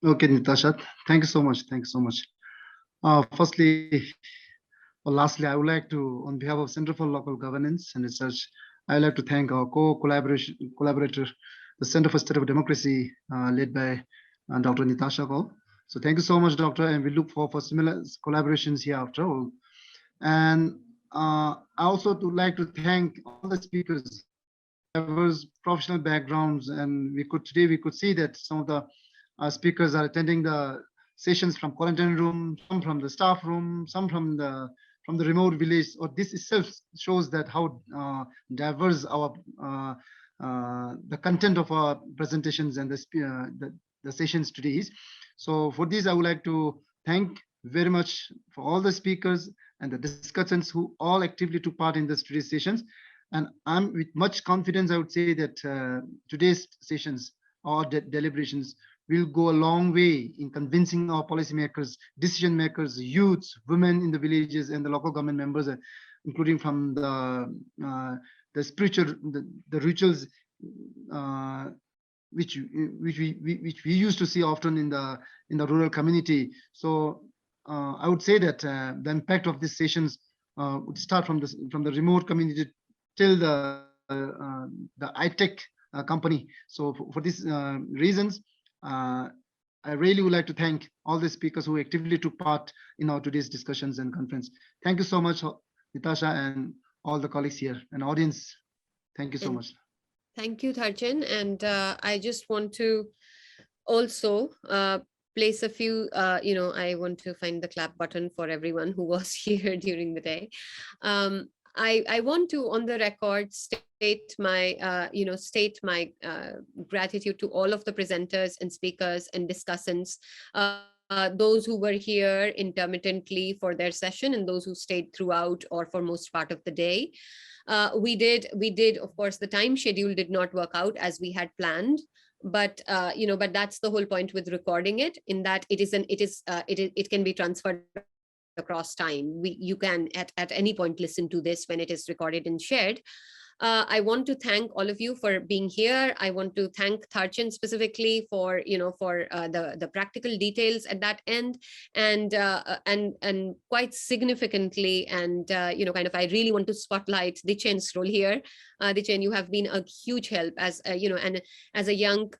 Okay, Natasha, thank you so much. Thank you so much. Firstly, or lastly, I would like to, on behalf of Center for Local Governance and Research, I would like to thank our collaborator, the Center for State of Democracy, led by Dr. Natasha Kaur. So thank you so much, Doctor, and we look forward for similar collaborations here after all. And I also would like to thank all the speakers with diverse professional backgrounds. And today we could see that some of the speakers are attending the sessions from quarantine room, some from the staff room, some from the remote village. Or this itself shows that how diverse our the content of our presentations and the sessions today is. So for this, I would like to thank very much for all the speakers and the discussants who all actively took part in this today's sessions. And I'm with much confidence, I would say that today's sessions or deliberations will go a long way in convincing our policymakers, decision makers, youths, women in the villages, and the local government members, including from the spiritual, the rituals, uh, which we used to see often in the rural community. So I would say that the impact of these sessions would start from the remote community till the iTech company. So for these reasons, uh, I really would like to thank all the speakers who actively took part in our today's discussions and conference. Thank you so much, Natasha, and all the colleagues here and audience. Thank you so And much. thank you, Tharchin. And I just want to also place a few, I want to find the clap button for everyone who was here during the day. I want to, on the record, state my gratitude to all of the presenters and speakers and discussants, those who were here intermittently for their session and those who stayed throughout or for most part of the day. We did, of course, the time schedule did not work out as we had planned, but but that's the whole point with recording it, in that it can be transferred across time. You can at any point listen to this when it is recorded and shared. I want to thank all of you for being here. I want to thank Tharchin specifically for the practical details at that end, and quite significantly, and kind of, I really want to spotlight Dichen's role here. Dichen, you have been a huge help as and as a young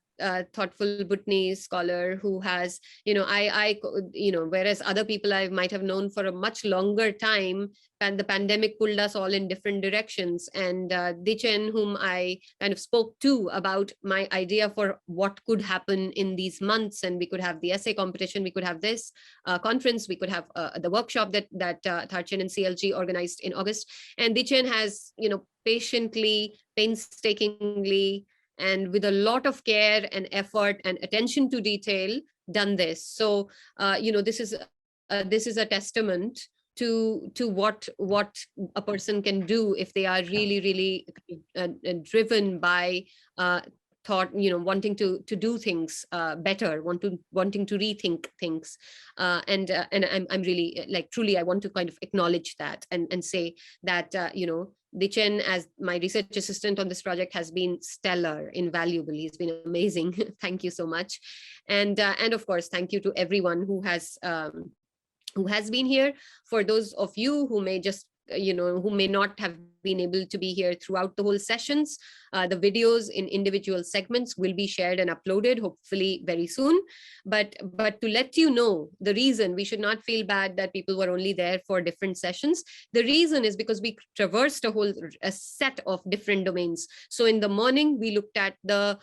thoughtful Bhutanese scholar who has, whereas other people I might have known for a much longer time, and the pandemic pulled us all in different directions. And Dichen, whom I kind of spoke to about my idea for what could happen in these months, and we could have the essay competition, we could have this conference, we could have the workshop that Tharchin and CLG organized in August. And Dichen has, patiently, painstakingly, and with a lot of care and effort and attention to detail, done this. So this is a testament to what a person can do if they are really driven by thought, wanting to do things better, wanting to rethink things. And I'm really, like, truly, I want to kind of acknowledge that and say that Dichen, as my research assistant on this project, has been stellar, invaluable. He's been amazing. Thank you so much. And of course, thank you to everyone who has been here. For those of you who may just who may not have been able to be here throughout the whole sessions, the videos in individual segments will be shared and uploaded hopefully very soon. But to let you know, the reason we should not feel bad that people were only there for different sessions, the reason is because we traversed a set of different domains. So in the morning, we looked at the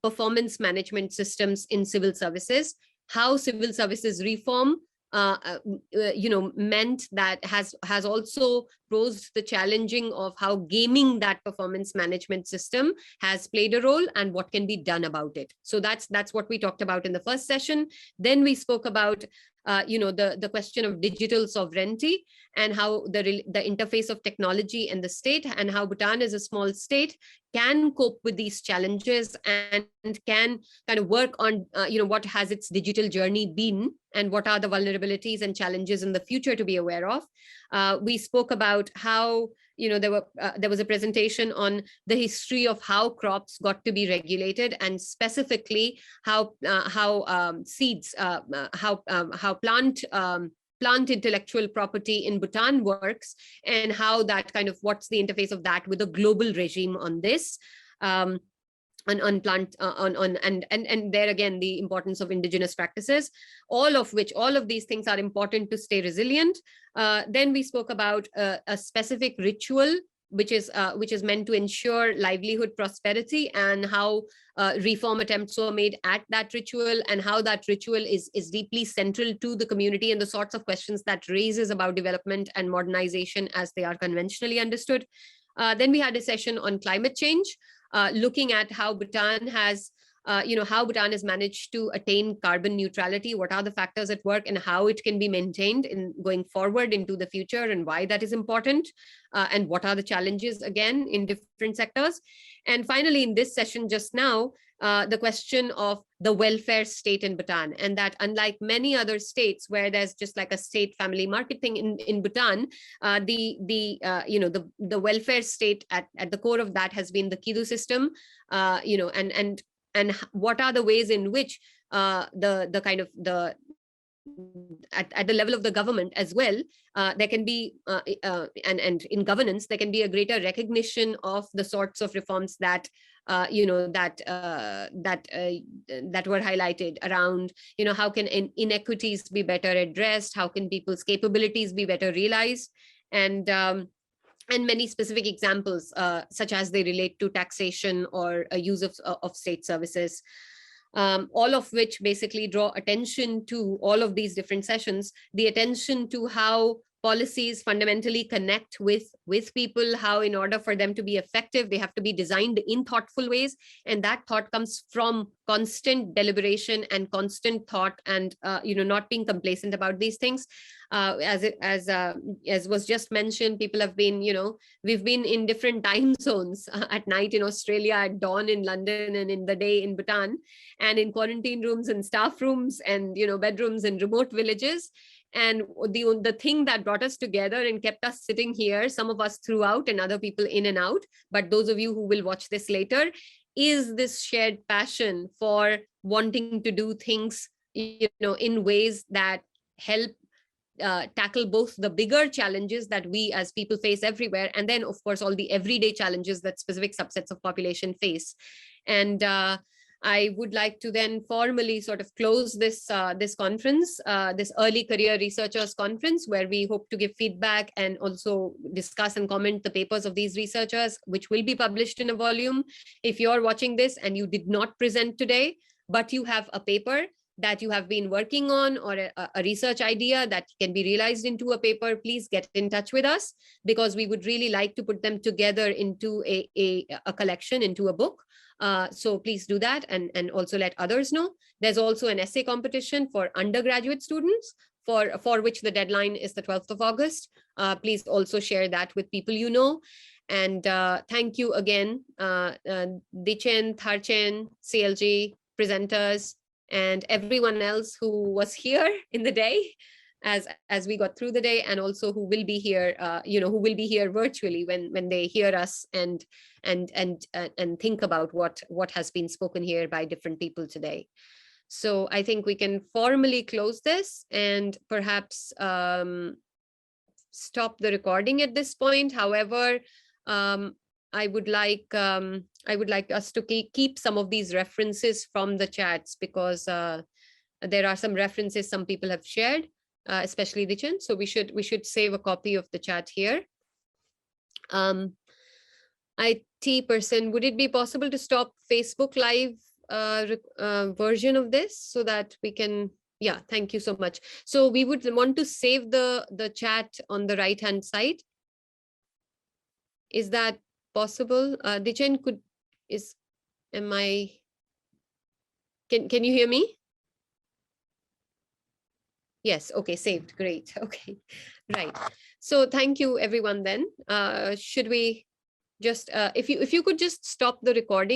performance management systems in civil services, how civil services reform meant that has also posed the challenging of how gaming that performance management system has played a role and what can be done about it. So that's what we talked about in the first session. Then we spoke about the question of digital sovereignty and how the interface of technology and the state, and how Bhutan is a small state can cope with these challenges and can kind of work on what has its digital journey been, and what are the vulnerabilities and challenges in the future to be aware of. We spoke about how there was a presentation on the history of how crops got to be regulated, and specifically how seeds, how plant intellectual property in Bhutan works, and how that kind of, what's the interface of that with a global regime on this. On plant and there again the importance of indigenous practices, all of these things are important to stay resilient. Then we spoke about a specific ritual which is meant to ensure livelihood prosperity, and how reform attempts were made at that ritual, and how that ritual is deeply central to the community and the sorts of questions that raises about development and modernization as they are conventionally understood. Then we had a session on climate change, looking at how Bhutan has managed to attain carbon neutrality, what are the factors at work, and how it can be maintained in going forward into the future, and why that is important, and what are the challenges again in different sectors. And finally, in this session just now, the question of the welfare state in Bhutan, and that unlike many other states where there's just like a state family market thing, in Bhutan, the welfare state at the core of that has been the Kidu system, and what are the ways in which at the level of the government as well, there can be and in governance there can be a greater recognition of the sorts of reforms that that were highlighted around, how can inequities be better addressed, how can people's capabilities be better realized, and many specific examples, such as they relate to taxation or a use of state services, all of which basically draw attention to all of these different sessions, the attention to how policies fundamentally connect with people, how in order for them to be effective, they have to be designed in thoughtful ways. And that thought comes from constant deliberation and constant thought, and not being complacent about these things. As was just mentioned, people have been, we've been in different time zones, at night in Australia, at dawn in London, and in the day in Bhutan, and in quarantine rooms and staff rooms and bedrooms in remote villages. And the thing that brought us together and kept us sitting here, some of us throughout and other people in and out, but those of you who will watch this later, is this shared passion for wanting to do things, in ways that help tackle both the bigger challenges that we as people face everywhere, and then of course all the everyday challenges that specific subsets of population face. And I would like to then formally sort of close this conference, this Early Career Researchers Conference, where we hope to give feedback and also discuss and comment the papers of these researchers, which will be published in a volume. If you're watching this and you did not present today, but you have a paper that you have been working on, or a research idea that can be realized into a paper, please get in touch with us, because we would really like to put them together into a collection, into a book. So please do that, and also let others know. There's also an essay competition for undergraduate students, for which the deadline is the 12th of August. Please also share that with people you know. And thank you again, Dichen, Tharchen, CLG, presenters, and everyone else who was here in the day as we got through the day, and also who will be here, who will be here virtually when they hear us and think about what has been spoken here by different people today. So I think we can formally close this and perhaps stop the recording at this point. However, I would like us to keep some of these references from the chats, because there are some references some people have shared, especially Dichen. So we should save a copy of the chat here. IT person, would it be possible to stop Facebook Live version of this so that we can? Yeah, thank you so much. So we would want to save the chat on the right hand side. Is that possible? Dichen, can you hear me? Yes, okay, saved, great, okay, right. So thank you everyone then. Should we just, if you could just stop the recording.